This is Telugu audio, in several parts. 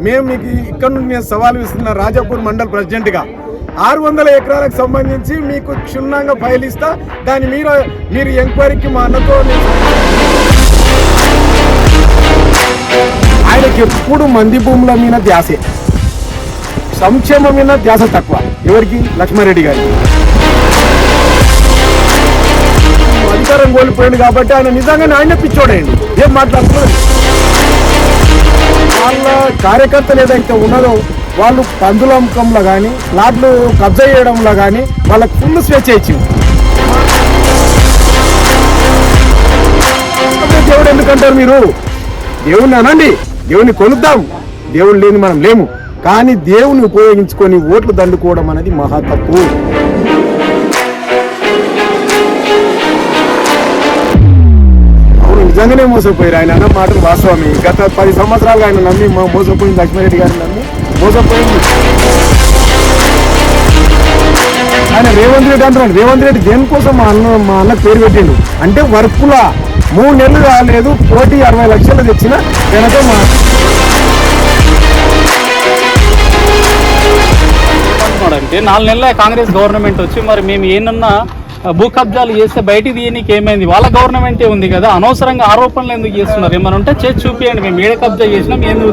మేము మీకు ఇక్కడ నుండి నేను సవాల్ ఇస్తున్న రాజాపూర్ మండల్ ప్రెసిడెంట్గా 600 ఎకరాలకు సంబంధించి మీకు క్షుణ్ణంగా ఫైల్ ఇస్తా. దాన్ని మీరు ఎంక్వైరీకి మా అన్నతో ఆయనకి ఎప్పుడు మంది భూముల మీద ధ్యాసే, సంక్షేమం మీద ధ్యాస తక్కువ. ఎవరికి? లక్ష్మారెడ్డి గారికి. అధికారం కోల్పోయాడు కాబట్టి ఆయన నిజంగానే ఆయన పిచ్చోడేయండి. ఏం మాట్లాడుతున్నారు? వాళ్ళ కార్యకర్తలు ఏదైతే ఉన్నదో వాళ్ళు పందుల అమ్మకంలో కానీ ప్లాట్లు కబ్జా చేయడంలో కానీ వాళ్ళకి ఫుల్ స్వేచ్ఛ ఇచ్చింది. దేవుడు ఎందుకంటారు మీరు? దేవుణ్ణి అనండి, దేవుని కొలుద్దాం. దేవుడు లేని మనం లేము. కానీ దేవుని ఉపయోగించుకొని ఓట్లు దండుకోవడం అనేది మహా తప్పు. అవును, నిజంగానే మోసపోయారు. ఆయన అన్న మాటలు వాస్తవమే. గత 10 సంవత్సరాలుగా ఆయన నమ్మి మోసపోయింది. లక్ష్మారెడ్డి గారిని నమ్మి మోసపోయింది. ఆయన రేవంత్ రెడ్డి అంటున్నాడు. రేవంత్ రెడ్డి దేనికోసం మా అన్న పేరు పెట్టిండు అంటే వర్కులా 3 నెలలు కాలేదు 1,60 లక్షలు తెచ్చిన వెనక అంటే 4 నెలల కాంగ్రెస్ గవర్నమెంట్ వచ్చి మరి మేము ఏమన్నా భూ కబ్జాలు చేస్తే బయటికి తీయనికి ఏమైంది? వాళ్ళ గవర్నమెంటే ఉంది కదా, అనవసరంగా ఆరోపణలు ఎందుకు చేస్తున్నారు? ఏమన్నా ఉంటే చేసి చూపియండి. మేము ఏడ కబ్జా చేసినాం ఏంది?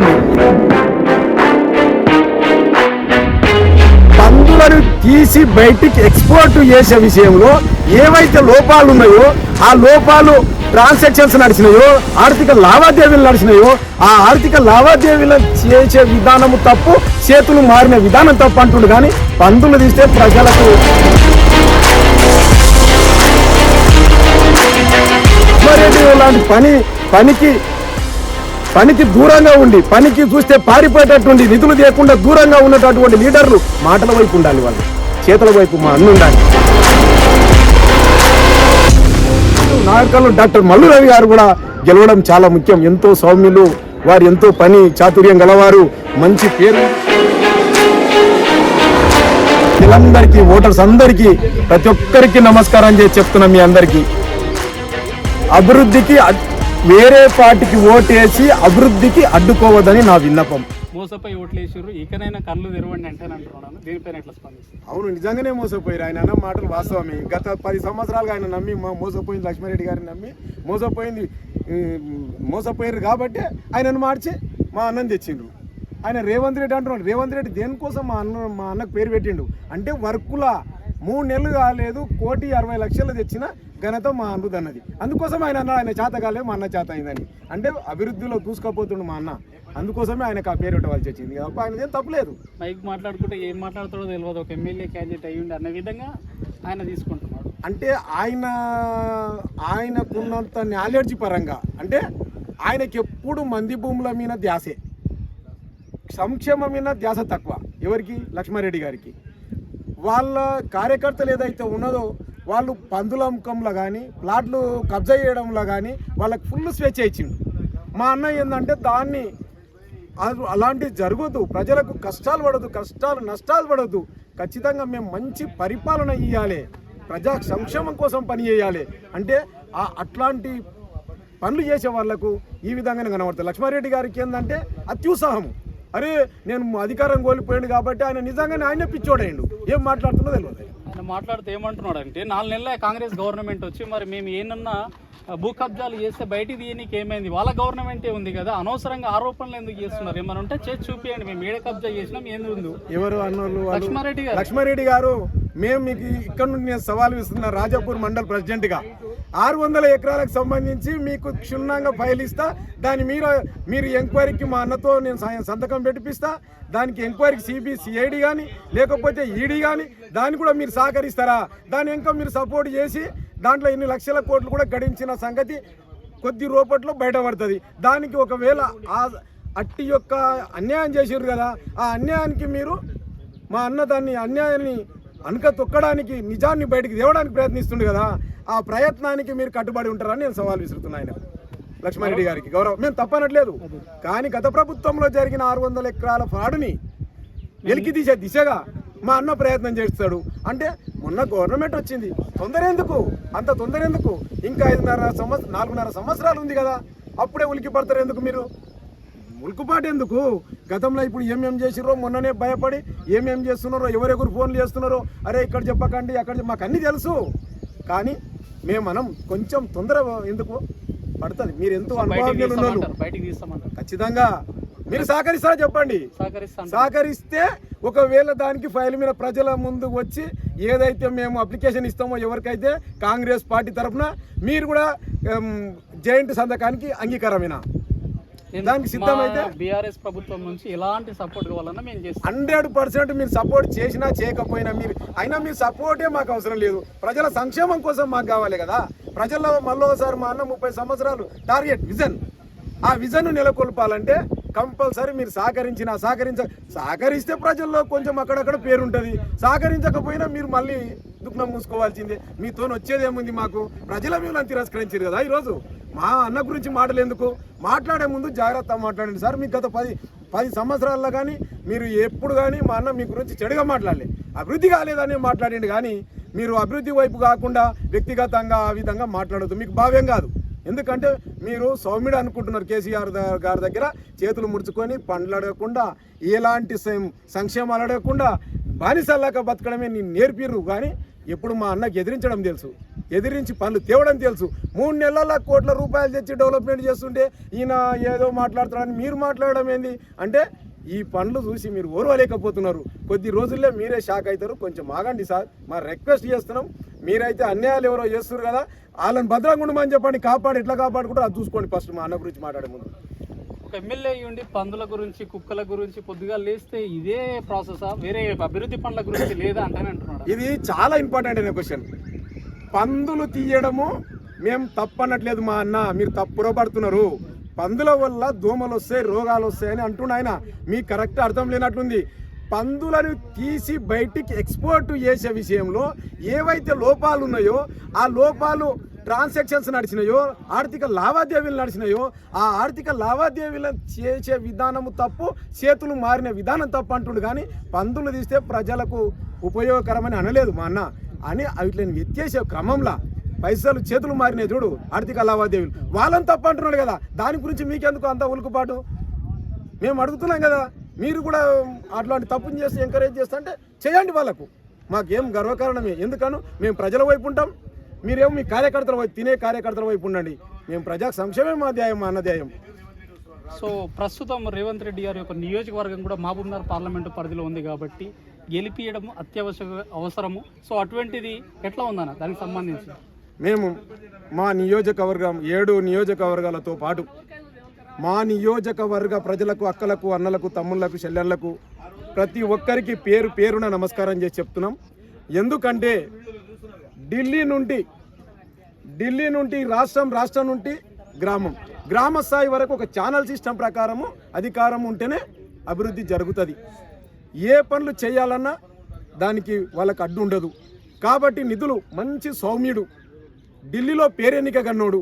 పందులను తీసి బయటికి ఎక్స్పోర్ట్ చేసే విషయంలో ఏవైతే లోపాలు ఉన్నాయో ఆ లోపాలు ట్రాన్సాక్షన్స్ నడిచినాయో, ఆర్థిక లావాదేవీలు నడిచినాయో ఆ ఆర్థిక లావాదేవీలు చేసే విధానము తప్పు, చేతులు మారిన విధానం తప్పు అంటుండు. కానీ పందులు తీస్తే ప్రజలకు లాంటి పనికి దూరంగా ఉండి, పనికి చూస్తే పారిపోయేటటువంటి, నిధులు చేయకుండా దూరంగా ఉన్నటువంటి లీడర్లు మాటల వైపు ఉండాలి, వాళ్ళు చేతుల వైపు మా అన్న ఉండాలి. నాయకులు డాక్టర్ మల్లు రవి గారు కూడా గెలవడం చాలా ముఖ్యం. ఎంతో సౌమ్యులు వారు, ఎంతో పని చాతుర్యం గలవారు, మంచి పేరు. వీళ్ళందరికీ, ఓటర్స్ అందరికీ, ప్రతి ఒక్కరికి నమస్కారం చేసి చెప్తున్నాం. మీ అందరికీ అభివృద్ధికి వేరే పార్టీకి ఓటేసి అభివృద్ధికి అడ్డుకోవద్దని నా విన్నపం. మోసపోయి ఓట్లేసారు, ఇకనైనా కళ్ళు తెరవండి అంటే అంటున్నాను. దీనిపైన ఎట్లా స్పందిస్తారు? అవును, నిజంగానే మోసపోయారు. ఆయన అన్న మాటలు వాస్తవమే. గత 10 సంవత్సరాలుగా ఆయన నమ్మి మోసపోయింది. లక్ష్మారెడ్డి గారిని నమ్మి మోసపోయారు కాబట్టి ఆయనను మార్చి మా అన్నం తెచ్చిండు. ఆయన రేవంత్ రెడ్డి అంటున్నాడు. రేవంత్ రెడ్డి దేనికోసం మా అన్నకు పేరు పెట్టిండు అంటే వర్కులా 3 నెలలు కాలేదు 1,60 లక్షలు తెచ్చిన ఘనత మా అన్నదన్నది. అందుకోసం ఆయన అన్నాడు ఆయన చేత కాలేదు, మా అన్న చేత అయిందని. అంటే అభివృద్ధిలో దూసుకపోతుండు మా అన్న, అందుకోసమే ఆయనకు ఆ పేరు పెట్టవలసి వచ్చింది. కాబట్టి ఆయన ఏం తప్పలేదు. మైక్ మాట్లాడుకుంటే ఏం మాట్లాడుతాడో తెలియదు, ఒక ఎమ్మెల్యే క్యాండిడేట్ అయ్యిండి అన్న విధంగా ఆయన తీసుకుంటున్నాడు. అంటే ఆయనకున్నంత నాలెడ్జ్ పరంగా అంటే ఆయనకి ఎప్పుడు మంది భూముల మీద ధ్యాసే, సంక్షేమం మీద ధ్యాస తక్కువ. ఎవరికి? లక్ష్మారెడ్డి గారికి. వాళ్ళ కార్యకర్తలు ఏదైతే ఉన్నదో వాళ్ళు పందుల అమ్మకంలో కానీ ప్లాట్లు కబ్జా చేయడంలో కానీ వాళ్ళకి ఫుల్ స్వేచ్ఛ ఇచ్చిండు. మా అన్న ఏంటంటే దాన్ని అలాంటివి జరగదు, ప్రజలకు కష్టాలు నష్టాలు పడద్దు. ఖచ్చితంగా మేము మంచి పరిపాలన ఇవ్వాలి, ప్రజా సంక్షేమం కోసం పని చేయాలి అంటే అట్లాంటి పనులు చేసే వాళ్లకు ఈ విధంగానే కనబడుతుంది. లక్ష్మారెడ్డి గారికి ఏంటంటే అత్యుత్సాహము. అరే నేను అధికారం కోల్పోయాడు కాబట్టి ఆయన నిజంగానే ఆయన పిచ్చోడేయండు. ఏం మాట్లాడుతున్నదో తెలియదు. ఆయన మాట్లాడితే ఏమంటున్నాడు అంటే 4 నెలల కాంగ్రెస్ గవర్నమెంట్ వచ్చి మరి మేము ఏమన్నా భూ కబ్జాలు చేస్తే బయటికి తీయనికి ఏమైంది? వాళ్ళ గవర్నమెంటే ఉంది కదా, అనవసరంగా ఆరోపణలు ఎందుకు చేస్తున్నారు? ఏమన్నా ఉంటే చేసి చూపియండి. మేము ఏడ కబ్జా చేసినాం ఏంది? ఎవరు అన్నోళ్ళు? లక్ష్మారెడ్డి గారు. మేము మీకు ఇక్కడ నుండి నేను సవాల్ ఇస్తున్న రాజాపూర్ మండల్ ప్రెసిడెంట్గా 600 ఎకరాలకు సంబంధించి మీకు క్షుణ్ణంగా ఫైల్ ఇస్తా. దాన్ని మీరు ఎంక్వైరీకి మా అన్నతో నేను సంతకం పెట్టిపిస్తా. దానికి ఎంక్వైరీకి సిఐడి కానీ లేకపోతే ఈడీ కానీ దాన్ని కూడా మీరు సహకరిస్తారా? దాని ఇంకా మీరు సపోర్ట్ చేసి దాంట్లో ఇన్ని లక్షల కోట్లు కూడా గడించిన సంగతి కొద్ది రూపట్లో బయటపడుతుంది. దానికి ఒకవేళ అట్టి యొక్క అన్యాయం చేసారు కదా, ఆ అన్యాయానికి మీరు మా అన్న దాన్ని అన్యాయాన్ని అనక తొక్కడానికి నిజాన్ని బయటికి తేవడానికి ప్రయత్నిస్తుంది కదా, ఆ ప్రయత్నానికి మీరు కట్టుబడి ఉంటారని నేను సవాల్ విసురుతున్నా. ఆయన లక్ష్మారెడ్డి గారికి గౌరవం మేము తప్పనట్లేదు, కానీ గత ప్రభుత్వంలో జరిగిన 600 ఎకరాల ఫ్రాడుని వెలికి తీసే దిశగా మా అన్న ప్రయత్నం చేస్తాడు. అంటే మొన్న గవర్నమెంట్ వచ్చింది, అంత తొందర ఎందుకు? ఇంకా 4.5 సంవత్సరాలు ఉంది కదా, అప్పుడే ఉలికి పడతారు ఎందుకు? మీరు ఉల్కుపాటు ఎందుకు? గతంలో ఇప్పుడు ఏమేం చేసిరో మొన్ననే భయపడి ఏమేం చేస్తున్నారో, ఎవరెవరు ఫోన్లు చేస్తున్నారో, అరే ఇక్కడ చెప్పకండి అక్కడ మాకు అన్నీ తెలుసు. కానీ మనం కొంచెం తొందర ఎందుకు పడుతుంది? మీరు ఎంతో అనుభవం ఉన్నారు, ఖచ్చితంగా మీరు సహకరిస్తారా చెప్పండి. సహకరిస్తే ఒకవేళ దానికి ఫైల్ మీద ప్రజల ముందు వచ్చి ఏదైతే మేము అప్లికేషన్ ఇస్తామో ఎవరికైతే కాంగ్రెస్ పార్టీ తరఫున మీరు కూడా జాయింట్ సంతకానికి అంగీకారమేనా? దానికి సిద్ధమైతే బీఆర్ఎస్ ప్రభుత్వం నుంచి ఎలాంటి సపోర్ట్ కావాలన్నా మేము చేస్తాం. 100% మీరు సపోర్ట్ చేసినా చేయకపోయినా అయినా మీ సపోర్టే మాకు అవసరం లేదు. ప్రజల సంక్షేమం కోసం మాకు కావాలి కదా. ప్రజల్లో మళ్ళీ మా అన్న 30 సంవత్సరాలు టార్గెట్ విజన్, ఆ విజన్ నెలకొల్పాలంటే కంపల్సరీ మీరు సహకరిస్తే ప్రజల్లో కొంచెం అక్కడక్కడ పేరుంటుంది. సహకరించకపోయినా మీరు మళ్ళీ దుఃఖం మూసుకోవాల్సిందే. మీతో వచ్చేదేముంది? మాకు ప్రజల మీద తిరస్కరించారు కదా. ఈరోజు మా అన్న గురించి మాటలు ఎందుకు? మాట్లాడే ముందు జాగ్రత్త మాట్లాడండి సార్. మీకు గత 10 సంవత్సరాల్లో కానీ మీరు ఎప్పుడు కానీ మా అన్న మీ గురించి చెడుగా మాట్లాడలేదు, అభివృద్ధి కాలేదని మాట్లాడండి. కానీ మీరు అభివృద్ధి వైపు కాకుండా వ్యక్తిగతంగా ఆ విధంగా మాట్లాడద్దు, మీకు భావ్యం కాదు. ఎందుకంటే మీరు సౌమ్యుడు అనుకుంటున్నారు. కేసీఆర్ గారి దగ్గర చేతులు ముడుచుకొని పండ్లు అడగకుండా, ఎలాంటి సంక్షేమాలు అడగకుండా బానిసల్లాక బతకడమే నేను నేర్పిర్రు. కానీ ఎప్పుడు మా అన్నకి ఎదిరించడం తెలుసు, ఎదిరించి పనులు తేవడం తెలుసు. 3 నెలల కోట్ల రూపాయలు తెచ్చి డెవలప్మెంట్ చేస్తుంటే ఈయన ఏదో మాట్లాడుతున్నారని మీరు మాట్లాడడం ఏంది? అంటే ఈ పనులు చూసి మీరు ఓర్వలేకపోతున్నారు. కొద్ది రోజుల్లో మీరే షాక్ అవుతారు. కొంచెం ఆగండి సార్, మా రిక్వెస్ట్ చేస్తున్నాం. మీరైతే అన్యాయాలు ఎవరో చేస్తున్నారు కదా, వాళ్ళని భద్రంగా ఉండమని చెప్పండి. ఎట్లా కాపాడుకుంటారో అది చూసుకోండి. ఫస్ట్ మా అన్న గురించి మాట్లాడే ముందు ఒక ఎమ్మెల్యే ఉండి పందుల గురించి, కుక్కల గురించి పొద్దుగా లేస్తే ఇదే ప్రాసెసా, వేరే అభివృద్ధి పనుల గురించి లేదా అంటానే అంటున్నాడు. ఇది చాలా ఇంపార్టెంట్ అయిన క్వశ్చన్. పందులు తీయడము మేము తప్పనట్లేదు మా అన్న, మీరు తప్పురపడుతున్నారు. పందుల వల్ల దోమలు వస్తాయి, రోగాలు వస్తాయని అంటున్నాయన. మీకు కరెక్ట్ అర్థం లేనట్లుంది. పందులను తీసి బయటికి ఎక్స్పోర్ట్ చేసే విషయంలో ఏవైతే లోపాలు ఉన్నాయో, ఆ లోపాలు ట్రాన్సాక్షన్స్ నడిచినాయో, ఆర్థిక లావాదేవీలు నడిచినాయో, ఆ ఆర్థిక లావాదేవీలు చేసే విధానము తప్పు, చేతులు మారిన విధానం తప్పు అంటుండు. కానీ పందులు తీస్తే ప్రజలకు ఉపయోగకరమని అనలేదు మా అన్న. అని వీటిని వ్యత్యాస క్రమంలో పైసలు చేతులు మారినాయి చూడు, ఆర్థిక లావాదేవీలు, వాళ్ళని తప్పు అంటున్నాడు కదా. దాని గురించి మీకెందుకు అంత ఉలుకుపాటు? మేము అడుగుతున్నాం కదా. మీరు కూడా అట్లాంటి తప్పుని చేస్తే ఎంకరేజ్ చేస్తా అంటే చేయండి. వాళ్ళకు మాకేం గర్వకారణమే. ఎందుకను మేము ప్రజల వైపు ఉంటాం, మీరేమో మీ కార్యకర్తల వైపు, తినే కార్యకర్తల వైపు ఉండండి. మేము ప్రజా సంక్షేమం మా ధ్యేయం, మా అన్నధ్యేయం. సో ప్రస్తుతం రేవంత్ రెడ్డి గారి యొక్క నియోజకవర్గం కూడా మహబూబ్నగర్ పార్లమెంటు పరిధిలో ఉంది కాబట్టి గెలిపియడం అత్యవసర అవసరము. సో అటువంటిది ఎట్లా ఉందన్న దానికి సంబంధించి? మేము మా నియోజకవర్గం 7 నియోజకవర్గాలతో పాటు మా నియోజకవర్గ ప్రజలకు, అక్కలకు, అన్నలకు, తమ్ముళ్లకు, చెల్లెళ్లకు ప్రతి ఒక్కరికి పేరు పేరున నమస్కారం చేసి చెప్తున్నాం. ఎందుకంటే ఢిల్లీ నుండి రాష్ట్రం నుండి గ్రామ స్థాయి వరకు ఒక ఛానల్ సిస్టమ్ ప్రకారము అధికారం ఉంటేనే అభివృద్ధి జరుగుతుంది. ఏ పనులు చేయాలన్నా దానికి వాళ్ళకి అడ్డు ఉండదు. కాబట్టి నిధులు మంచి సౌమ్యుడు, ఢిల్లీలో పేరెన్నిక గన్నోడు,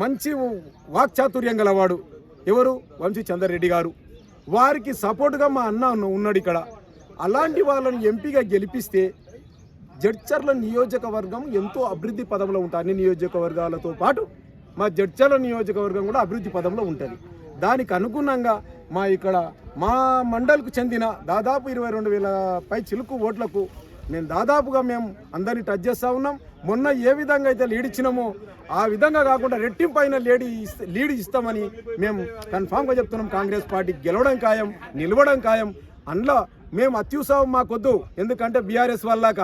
మంచి వాక్చాతుర్యం గలవాడు ఎవరు? వంశీ చంద్రరెడ్డి గారు. వారికి సపోర్టుగా మా అన్న ఉన్నాడు ఇక్కడ. అలాంటి వాళ్ళని ఎంపీగా గెలిపిస్తే జడ్చర్ల నియోజకవర్గం ఎంతో అభివృద్ధి పదంలో ఉంటుంది. అన్ని నియోజకవర్గాలతో పాటు మా జడ్చర్ల నియోజకవర్గం కూడా అభివృద్ధి పదంలో ఉంటుంది. దానికి అనుగుణంగా మా మండల్కు చెందిన దాదాపు 22,000 పై చిలుకు ఓట్లకు మేము అందరినీ టచ్ చేస్తూ ఉన్నాం. మొన్న ఏ విధంగా అయితే లీడ్ ఇచ్చినామో ఆ విధంగా కాకుండా రెట్టింపైన లీడ్ ఇస్తామని మేము కన్ఫామ్గా చెప్తున్నాం. కాంగ్రెస్ పార్టీ గెలవడం ఖాయం, నిలవడం ఖాయం. అందులో మేము అత్యుత్సాహం మాకొద్దు. ఎందుకంటే బీఆర్ఎస్ వల్లాక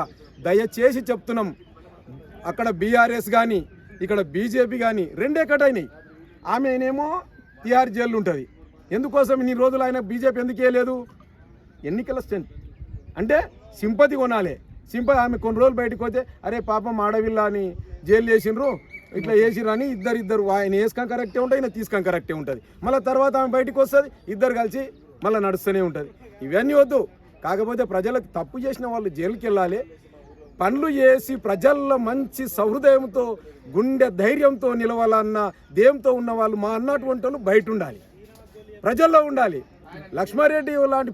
దయచేసి చెప్తున్నాం, అక్కడ బీఆర్ఎస్ కానీ ఇక్కడ బీజేపీ కానీ రెండే కటైనాయి. ఆమెనేమో తిహార్ జైలు ఉంటుంది. ఎందుకోసం ఇన్ని రోజులు ఆయన బీజేపీ ఎందుకు వేయలేదు? ఎన్నికల స్టెంట్ అంటే సింపతి కొనాలి. ఆమె కొన్ని రోజులు బయటకు పోతే అరే పాపం ఆడవిల్ల అని జైలు వేసిండ్రు, ఇట్లా వేసిర్రు అని ఇద్దరు ఆయన వేసుకొని కరెక్టే ఉంటుంది, ఈయన తీసుకొని కరెక్టే ఉంటుంది. మళ్ళీ తర్వాత ఆమె బయటకు వస్తుంది, ఇద్దరు కలిసి మళ్ళీ నడుస్తూనే ఉంటుంది. ఇవన్నీ వద్దు. కాకపోతే ప్రజలకు తప్పు చేసిన వాళ్ళు జైలుకి వెళ్ళాలి. పనులు చేసి ప్రజల్లో మంచి సహృదయంతో, గుండె ధైర్యంతో నిలవాలన్న దేంతో ఉన్న వాళ్ళు మా అన్నటువంటి వాళ్ళు బయట ఉండాలి, ప్రజల్లో ఉండాలి. లక్ష్మారెడ్డి లాంటి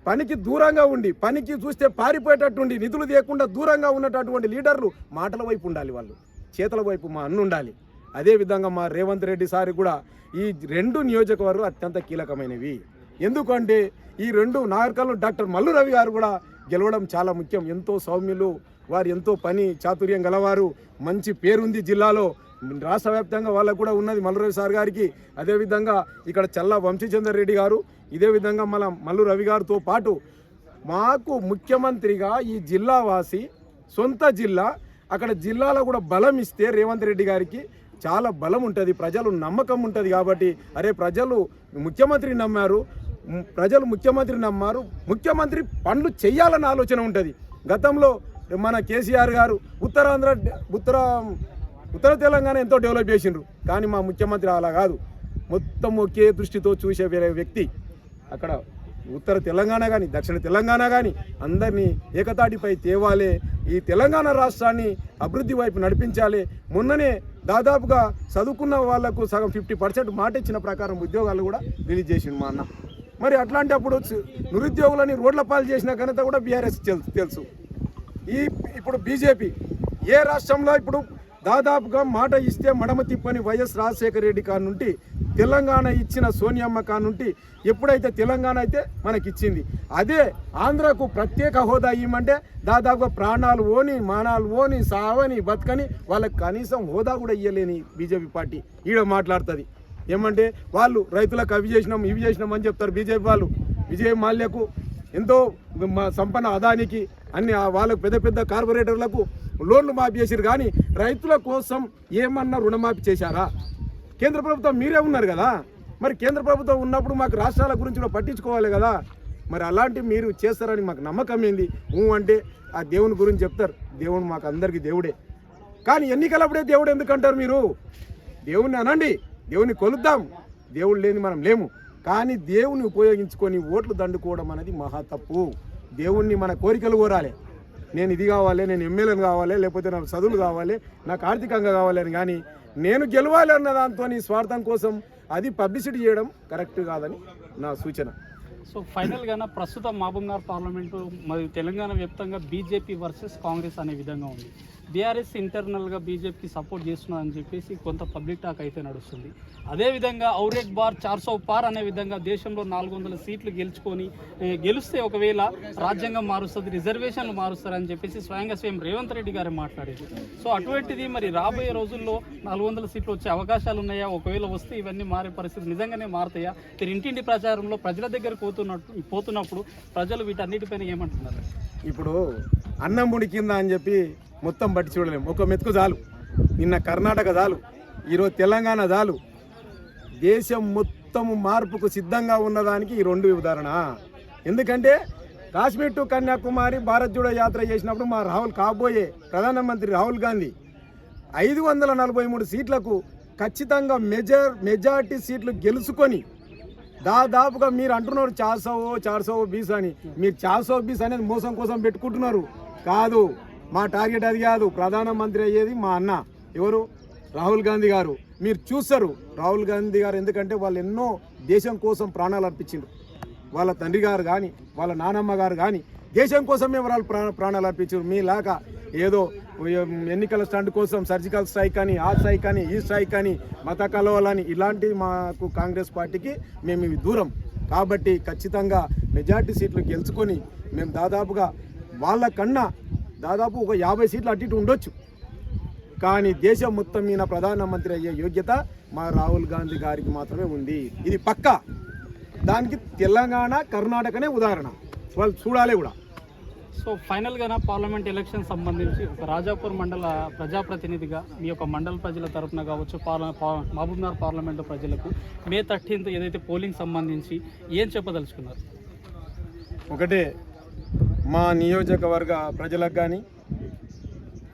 పనికి దూరంగా ఉండి, పనికి చూస్తే పారిపోయేటట్టుండి, నిధులు తీయకుండా దూరంగా ఉన్నటువంటి లీడర్లు మాటల వైపు ఉండాలి, వాళ్ళు చేతల వైపు మా అన్న ఉండాలి. అదేవిధంగా మా రేవంత్ రెడ్డి సార్ కూడా ఈ 2 నియోజకవర్గాలు అత్యంత కీలకమైనవి. ఎందుకంటే ఈ 2 నాగరికల్లో డాక్టర్ మల్లు రవి గారు కూడా గెలవడం చాలా ముఖ్యం. ఎంతో సౌమ్యులు, వారు ఎంతో పని చాతుర్యం గలవారు, మంచి పేరుంది జిల్లాలో, రాష్ట్ర వ్యాప్తంగా వాళ్ళకు కూడా ఉన్నది మల్లు రవి సార్ గారికి. అదేవిధంగా ఇక్కడ చల్లా వంశీచందర్ రెడ్డి గారు, ఇదే విధంగా మన మల్లు రవి గారితో పాటు మాకు ముఖ్యమంత్రిగా ఈ జిల్లా వాసి, సొంత జిల్లా, అక్కడ జిల్లాలో కూడా బలం ఇస్తే రేవంత్ రెడ్డి గారికి చాలా బలం ఉంటుంది, ప్రజలు నమ్మకం ఉంటుంది. కాబట్టి అరే ప్రజలు ముఖ్యమంత్రిని నమ్మారు, ప్రజలు ముఖ్యమంత్రిని నమ్మారు, ముఖ్యమంత్రి పనులు చేయాలన్న ఆలోచన ఉంటుంది. గతంలో మన కేసీఆర్ గారు ఉత్తర తెలంగాణ ఎంతో డెవలప్ చేసిండ్రు, కానీ మా ముఖ్యమంత్రి అలా కాదు, మొత్తం ఒకే దృష్టితో చూసే వ్యక్తి. అక్కడ ఉత్తర తెలంగాణ కానీ దక్షిణ తెలంగాణ కానీ అందరినీ ఏకతాటిపై తేవాలే, ఈ తెలంగాణ రాష్ట్రాన్ని అభివృద్ధి వైపు నడిపించాలి. మొన్ననే దాదాపుగా చదువుకున్న వాళ్లకు సగం 50% మాట ఇచ్చిన ప్రకారం ఉద్యోగాలు కూడా రిలీజ్ చేసిండు మా అన్న. మరి అట్లాంటప్పుడు నిరుద్యోగులని రోడ్ల పాలు చేసిన ఘనత కూడా బీఆర్ఎస్ తెలుసు. ఇప్పుడు బీజేపీ ఏ రాష్ట్రంలో ఇప్పుడు దాదాపుగా మాట ఇస్తే మడమ తిప్పని వైఎస్ రాజశేఖర రెడ్డి కానుంటి, తెలంగాణ ఇచ్చిన సోనియమ్మ కానుంటి, ఎప్పుడైతే తెలంగాణ అయితే మనకిచ్చింది, అదే ఆంధ్రకు ప్రత్యేక హోదా ఇవ్వమంటే దాదాపుగా ప్రాణాలు ఓని, మానాలు ఓని, సావని, బతకని వాళ్ళకి కనీసం హోదా కూడా ఇవ్వలేని బీజేపీ పార్టీ ఈడ మాట్లాడుతుంది. ఏమంటే వాళ్ళు రైతులకు అవి చేసినాం ఇవి చేసినాం అని చెప్తారు బీజేపీ వాళ్ళు. విజయ్ మాల్యకు, ఎంతో సంపన్న అదానికి, అన్ని వాళ్ళకు పెద్ద పెద్ద కార్పొరేటర్లకు లోన్లు మాఫీ చేశారు, కానీ రైతుల కోసం ఏమన్నా రుణమాఫీ చేశారా? కేంద్ర ప్రభుత్వం మీరే ఉన్నారు కదా, మరి కేంద్ర ప్రభుత్వం ఉన్నప్పుడు మాకు రాష్ట్రాల గురించి కూడా పట్టించుకోవాలి కదా. మరి అలాంటివి మీరు చేస్తారని మాకు నమ్మకం ఏంది? అంటే ఆ దేవుని గురించి చెప్తారు, దేవుడు మాకు అందరికీ దేవుడే. కానీ ఎన్నికలప్పుడే దేవుడు ఎందుకంటారు మీరు? దేవుణ్ణి అనండి, దేవుని కొలుద్దాం, దేవుడు లేని మనం లేము. కానీ దేవుని ఉపయోగించుకొని ఓట్లు దండుకోవడం అనేది మహా తప్పు. దేవుణ్ణి మన కోరికలు కోరాలి, నేను ఇది కావాలి, నేను ఎమ్మెల్యేని కావాలి, లేకపోతే నాకు చదువులు కావాలి, నాకు ఆర్థికంగా కావాలి అని. కానీ నేను గెలవాలి అన్న దాంతో స్వార్థం కోసం అది పబ్లిసిటీ చేయడం కరెక్ట్ కాదని నా సూచన. సో ఫైనల్గా ప్రస్తుతం మహబూబ్నగర్ పార్లమెంటు మరియు తెలంగాణ వ్యాప్తంగా బీజేపీ వర్సెస్ కాంగ్రెస్ అనే విధంగా ఉంది. బీఆర్ఎస్ ఇంటర్నల్గా బీజేపీకి సపోర్ట్ చేస్తున్నారని చెప్పేసి కొంత పబ్లిక్ టాక్ అయితే నడుస్తుంది. అదేవిధంగా ఔరేక్ బార్ 400 పార్ అనే విధంగా దేశంలో 400 సీట్లు గెలిస్తే ఒకవేళ రాజ్యాంగం మారుస్తుంది, రిజర్వేషన్లు మారుస్తారని చెప్పేసి స్వయం రేవంత్ రెడ్డి గారు మాట్లాడారు. సో అటువంటిది మరి రాబోయే రోజుల్లో 400 సీట్లు వచ్చే అవకాశాలు ఉన్నాయా? ఒకవేళ వస్తే ఇవన్నీ మారే పరిస్థితి నిజంగానే మారుతాయా? మీరు ఇంటింటి ప్రచారంలో ప్రజల దగ్గర పోతున్నప్పుడు ప్రజలు వీటన్నిటిపైన ఏమంటున్నారు? ఇప్పుడు అన్నం ఉడికిందా అని చెప్పి మొత్తం బట్టి చూడలేము. ఒక మెతుకు చాలు. నిన్న కర్ణాటక చాలు, ఈరోజు తెలంగాణ చాలు. దేశం మొత్తము మార్పుకు సిద్ధంగా ఉన్నదానికి ఈ 2 ఉదాహరణ. ఎందుకంటే కాశ్మీర్ టు కన్యాకుమారి భారత్ జోడో యాత్ర చేసినప్పుడు మా కాబోయే ప్రధానమంత్రి రాహుల్ గాంధీ 543 సీట్లకు ఖచ్చితంగా మెజార్టీ సీట్లు గెలుచుకొని దాదాపుగా మీరు అంటున్నారు 420 అని. మీరు 420 అనేది మోసం కోసం పెట్టుకుంటున్నారు. కాదు, మా టార్గెట్ అది కాదు. ప్రధానమంత్రి అయ్యేది మా అన్న ఎవరు, రాహుల్ గాంధీ గారు. మీరు చూస్తారు రాహుల్ గాంధీ గారు, ఎందుకంటే వాళ్ళు ఎన్నో దేశం కోసం ప్రాణాలు అర్పించారు. వాళ్ళ తండ్రి గారు కానీ వాళ్ళ నానమ్మ గారు కానీ దేశం కోసమే వాళ్ళు ప్రాణాలు అర్పించారు. మీలాగా ఏదో ఎన్నికల స్టాండ్ కోసం సర్జికల్ స్ట్రైక్ అని, ఆ స్ట్రైక్ అని, ఈ స్ట్రైక్ అని, మత కలవాలని ఇలాంటివి మాకు కాంగ్రెస్ పార్టీకి మేము ఇవి దూరం. కాబట్టి ఖచ్చితంగా మెజార్టీ సీట్లు గెలుచుకొని మేము దాదాపుగా వాళ్ళకన్నా దాదాపు ఒక 50 సీట్లు అటు ఇటు ఉండొచ్చు. కానీ దేశం మొత్తం మీద ప్రధానమంత్రి అయ్యే యోగ్యత మా రాహుల్ గాంధీ గారికి మాత్రమే ఉంది. ఇది పక్కా. దానికి తెలంగాణ, కర్ణాటకనే ఉదాహరణ. వాళ్ళు చూడాలి కూడా. సో ఫైనల్గా పార్లమెంట్ ఎలక్షన్ సంబంధించి ఒక రాజాపూర్ మండల ప్రజాప్రతినిధిగా మీ యొక్క మండల ప్రజల తరఫున కావచ్చు, మహబూబ్నగర్ పార్లమెంటు ప్రజలకు మే 13th ఏదైతే పోలింగ్ సంబంధించి ఏం చెప్పదలుచుకున్నారు? ఒకటే, మా నియోజకవర్గ ప్రజలకు కానీ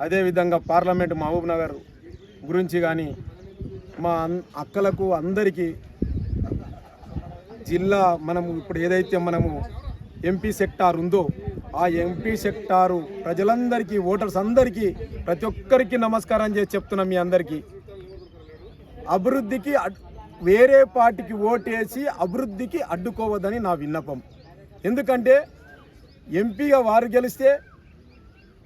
అదేవిధంగా పార్లమెంటు మహబూబ్నగర్ గురించి కానీ మా అక్కలకు అందరికీ జిల్లా మనము ఇప్పుడు ఏదైతే మనము ఎంపీ సెక్టార్ ఉందో ఆ ఎంపీ సెక్టారు ప్రజలందరికీ, ఓటర్స్ అందరికీ, ప్రతి ఒక్కరికి నమస్కారం చేసి చెప్తున్నాం. మీ అందరికీ అభివృద్ధికి వేరే పార్టీకి ఓటేసి అభివృద్ధికి అడ్డుకోవద్దని నా విన్నపం. ఎందుకంటే ఎంపీగా వారు గెలిస్తే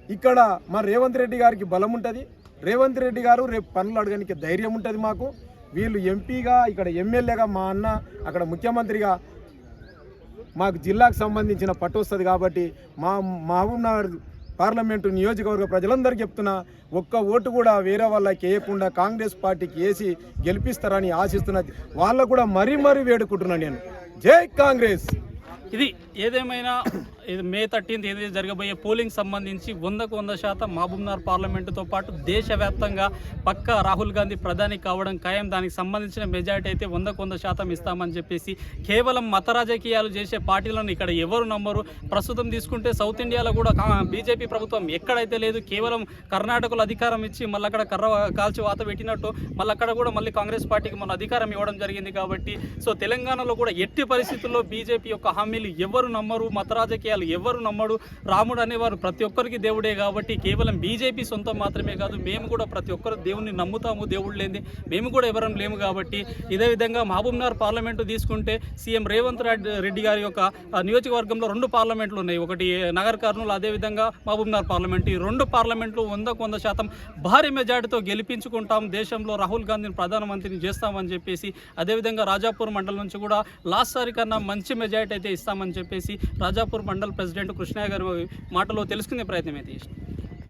ఇక్కడ మా రేవంత్ రెడ్డి గారికి బలం ఉంటుంది, రేవంత్ రెడ్డి గారు రేపు పనులు అడగడానికి ధైర్యం ఉంటుంది మాకు. వీళ్ళు ఎంపీగా, ఇక్కడ ఎమ్మెల్యేగా, మా అన్న అక్కడ ముఖ్యమంత్రిగా మాకు జిల్లాకు సంబంధించిన పట్టు వస్తుంది. కాబట్టి మా మహబూబ్నగర్ పార్లమెంటు నియోజకవర్గ ప్రజలందరికీ చెప్తున్నా, ఒక్క ఓటు కూడా వేరే వాళ్ళకి వేయకుండా కాంగ్రెస్ పార్టీకి వేసి గెలిపిస్తారని ఆశిస్తున్నది. వాళ్ళకు కూడా మరీ వేడుకుంటున్నాను నేను. జై కాంగ్రెస్. ఇది ఏదేమైనా ఇది మే 13th ఏదైతే జరగబోయే పోలింగ్ సంబంధించి 100% మహబూబ్నగర్ పార్లమెంటుతో పాటు దేశవ్యాప్తంగా పక్కా రాహుల్ గాంధీ ప్రధాని కావడం ఖాయం. దానికి సంబంధించిన మెజారిటీ అయితే 100% ఇస్తామని చెప్పేసి కేవలం మత రాజకీయాలు చేసే పార్టీలను ఇక్కడ ఎవరు నమ్మరు. ప్రస్తుతం తీసుకుంటే సౌత్ ఇండియాలో కూడా బీజేపీ ప్రభుత్వం ఎక్కడైతే లేదు, కేవలం కర్ణాటకలో అధికారం ఇచ్చి మళ్ళీ అక్కడ కర్ర కాల్చి వాత పెట్టినట్టు మళ్ళీ అక్కడ కూడా మళ్ళీ కాంగ్రెస్ పార్టీకి మన అధికారం ఇవ్వడం జరిగింది. కాబట్టి సో తెలంగాణలో కూడా ఎట్టి పరిస్థితుల్లో బీజేపీ యొక్క హామీలు ఎవరు నమ్మరు, మత రాజకీయాలు ఎవరు నమ్మడు. రాముడు అనేవారు ప్రతి ఒక్కరికి దేవుడే. కాబట్టి కేవలం బీజేపీ సొంతం మాత్రమే కాదు, మేము కూడా ప్రతి ఒక్కరు దేవుణ్ణి నమ్ముతాము. దేవుడు లేని మేము కూడా ఎవరం లేము. కాబట్టి ఇదే విధంగా మహబూబ్నగర్ పార్లమెంటు తీసుకుంటే సీఎం రేవంత్ రెడ్డి గారి యొక్క నియోజకవర్గంలో 2 పార్లమెంట్లు ఉన్నాయి. ఒకటి నగర్ కర్నూలు, అదేవిధంగా మహబూబ్నగర్ పార్లమెంట్. ఈ 2 పార్లమెంట్లు 100% భారీ మెజార్టీతో గెలిపించుకుంటాం. దేశంలో రాహుల్ గాంధీని ప్రధానమంత్రిని చేస్తామని చెప్పేసి, అదేవిధంగా రాజాపూర్ మండలం నుంచి కూడా లాస్ట్ సారి కన్నా మంచి మెజార్టీ అయితే ఇస్తామని చెప్పేసి రాజాపూర్ మండల్ ప్రెసిడెంట్ కృష్ణయ్య గారి మాటలో తెలుసుకునే ప్రయత్నం అయితే చేస్తాం.